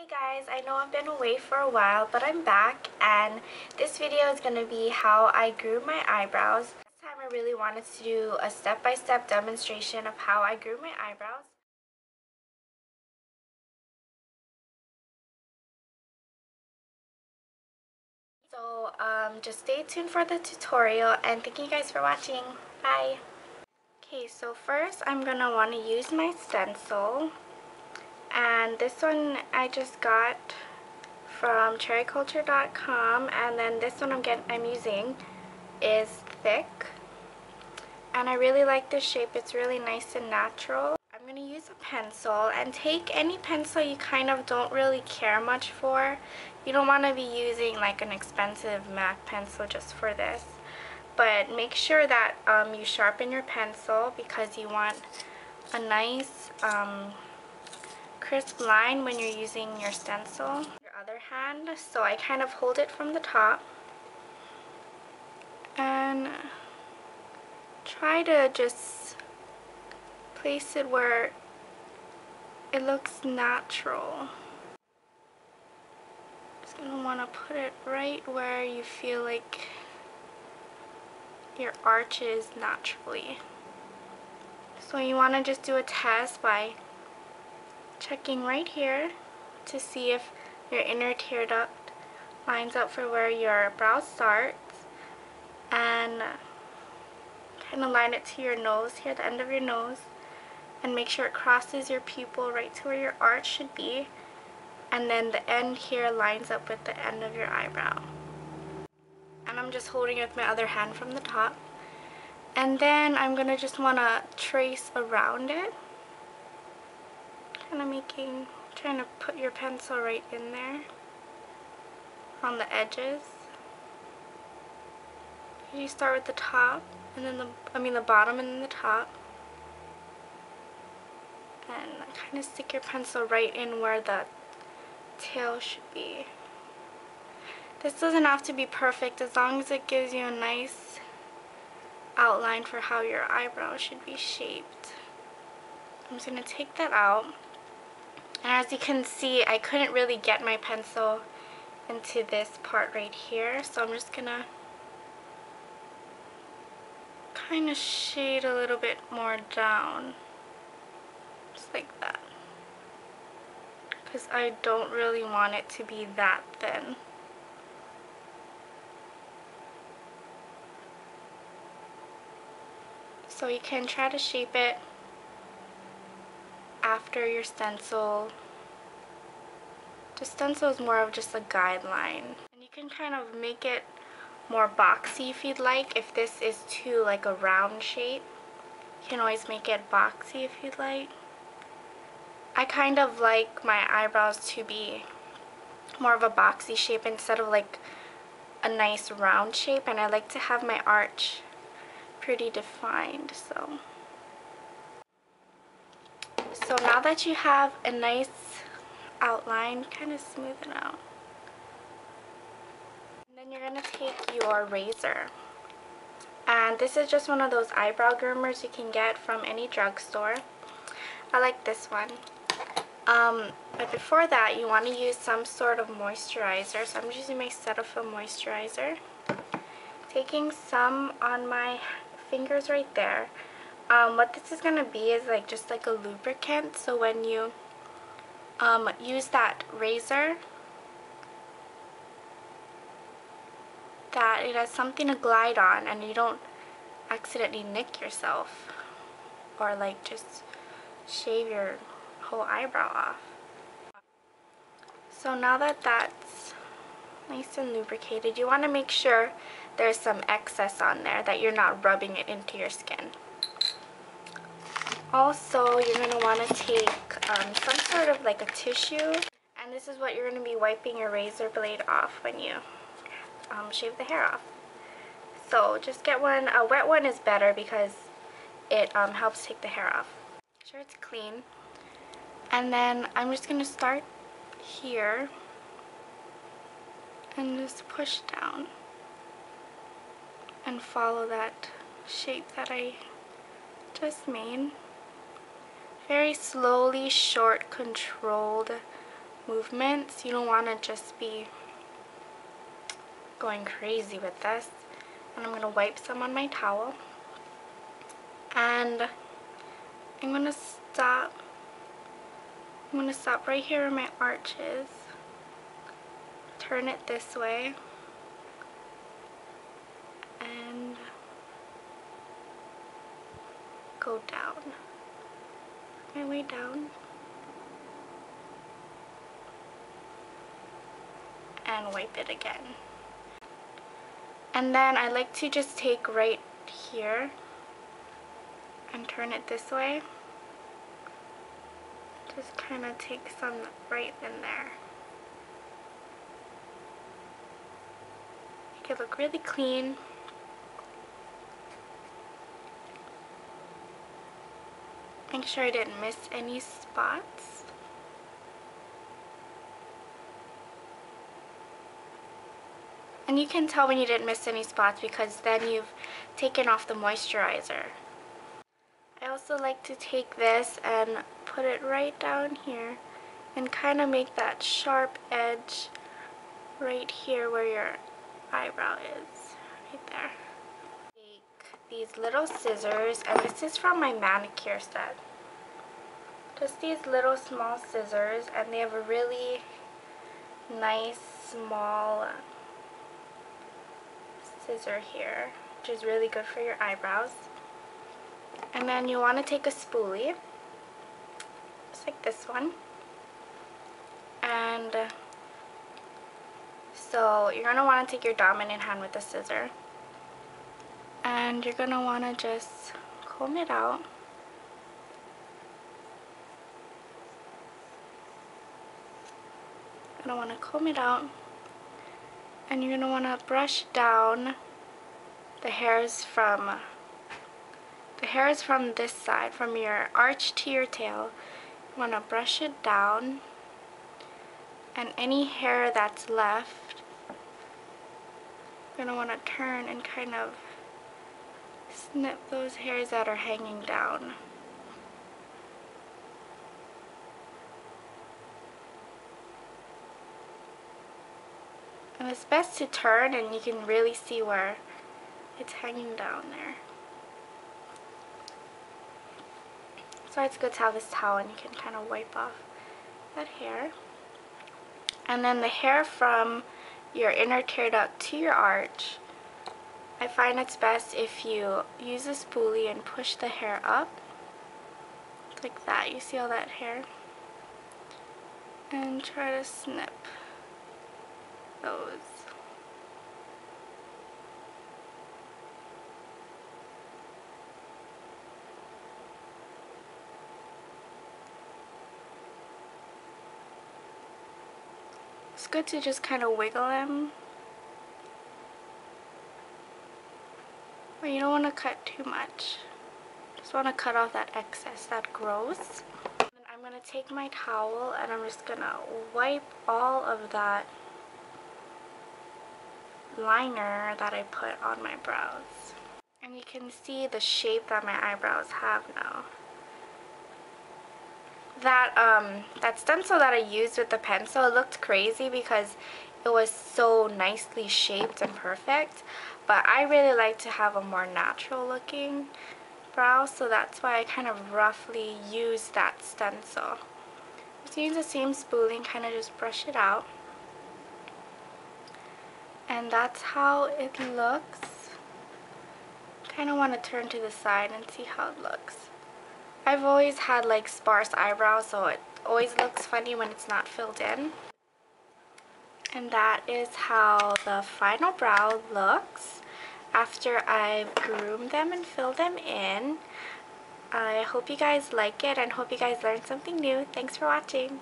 Hey guys, I know I've been away for a while, but I'm back, and this video is going to be how I grew my eyebrows. This time I really wanted to do a step-by-step demonstration of how I grew my eyebrows. So just stay tuned for the tutorial, and thank you guys for watching. Bye! Okay, so first I'm going to want to use my stencil, and this one I just got from cherryculture.com, and then this one I'm using is thick, and I really like this shape. It's really nice and natural. I'm going to use a pencil, and take any pencil you kind of don't really care much for. You don't want to be using like an expensive MAC pencil just for this, but make sure that you sharpen your pencil because you want a nice crisp line when you're using your stencil. Your other hand, so I kind of hold it from the top and try to just place it where it looks natural. Just gonna want to put it right where you feel like your arch is naturally. So you want to just do a test by checking right here to see if your inner tear duct lines up for where your brow starts, and kind of line it to your nose here, the end of your nose, and make sure it crosses your pupil right to where your arch should be, and then the end here lines up with the end of your eyebrow. And I'm just holding it with my other hand from the top, and then I'm gonna just want to trace around it, kind of trying to put your pencil right in there on the edges. You start with the top, and then the bottom and then the top, and kind of stick your pencil right in where the tail should be. This doesn't have to be perfect, as long as it gives you a nice outline for how your eyebrow should be shaped. I'm just going to take that out, and as you can see, I couldn't really get my pencil into this part right here, so I'm just going to kind of shade a little bit more down, just like that, because I don't really want it to be that thin. So you can try to shape it after your stencil. The stencil is more of just a guideline, and you can kind of make it more boxy if you'd like. If this is too like a round shape, you can always make it boxy if you'd like. I kind of like my eyebrows to be more of a boxy shape instead of like a nice round shape, and I like to have my arch pretty defined. So now that you have a nice outline, kind of smooth it out. And then you're going to take your razor, and this is just one of those eyebrow groomers you can get from any drugstore. I like this one. But before that, you want to use some sort of moisturizer. So I'm just using my Cetaphil moisturizer, taking some on my fingers right there. What this is going to be is like just like a lubricant, so when you use that razor, that it has something to glide on and you don't accidentally nick yourself or like just shave your whole eyebrow off. So now that that's nice and lubricated, you want to make sure there's some excess on there, that you're not rubbing it into your skin. Also, you're going to want to take some sort of like a tissue, and this is what you're going to be wiping your razor blade off when you shave the hair off. So just get one. A wet one is better because it helps take the hair off. Make sure it's clean. And then I'm just going to start here and just push down and follow that shape that I just made. Very slowly, short, controlled movements. You don't want to just be going crazy with this. And I'm going to wipe some on my towel. And I'm going to stop right here where my arch is. Turn it this way. And go down. My way down. And wipe it again. And then I like to just take right here and turn it this way. Just kind of take some right in there. Make it look really clean. Make sure I didn't miss any spots. And you can tell when you didn't miss any spots because then you've taken off the moisturizer. I also like to take this and put it right down here and kind of make that sharp edge right here where your eyebrow is, right there. Take these little scissors, and this is from my manicure set. Just these little small scissors, and they have a really nice small scissor here, which is really good for your eyebrows. And then you want to take a spoolie, just like this one. And so you're going to want to take your dominant hand with the scissor. And you're going to want to just comb it out. You're going to want to comb it out. And you're going to want to brush down the hairs from this side, from your arch to your tail. You want to brush it down, and any hair that's left, you're going to want to turn and kind of snip those hairs that are hanging down. And it's best to turn, and you can really see where it's hanging down there. So it's good to have this towel, and you can kind of wipe off that hair. And then the hair from your inner tear duct to your arch, I find it's best if you use a spoolie and push the hair up like that. You see all that hair? And try to snip those. It's good to just kind of wiggle them. But you don't want to cut too much. Just want to cut off that excess, that grows. And then I'm going to take my towel and I'm just going to wipe all of that liner that I put on my brows. And you can see the shape that my eyebrows have now. That stencil that I used with the pencil, it looked crazy because it was so nicely shaped and perfect, but I really like to have a more natural looking brow, so that's why I kind of roughly use that stencil. Just use the same spoolie and kind of just brush it out, and that's how it looks. Kind of want to turn to the side and see how it looks. I've always had like sparse eyebrows, so it always looks funny when it's not filled in. And that is how the final brow looks after I've groomed them and filled them in. I hope you guys like it and hope you guys learned something new. Thanks for watching.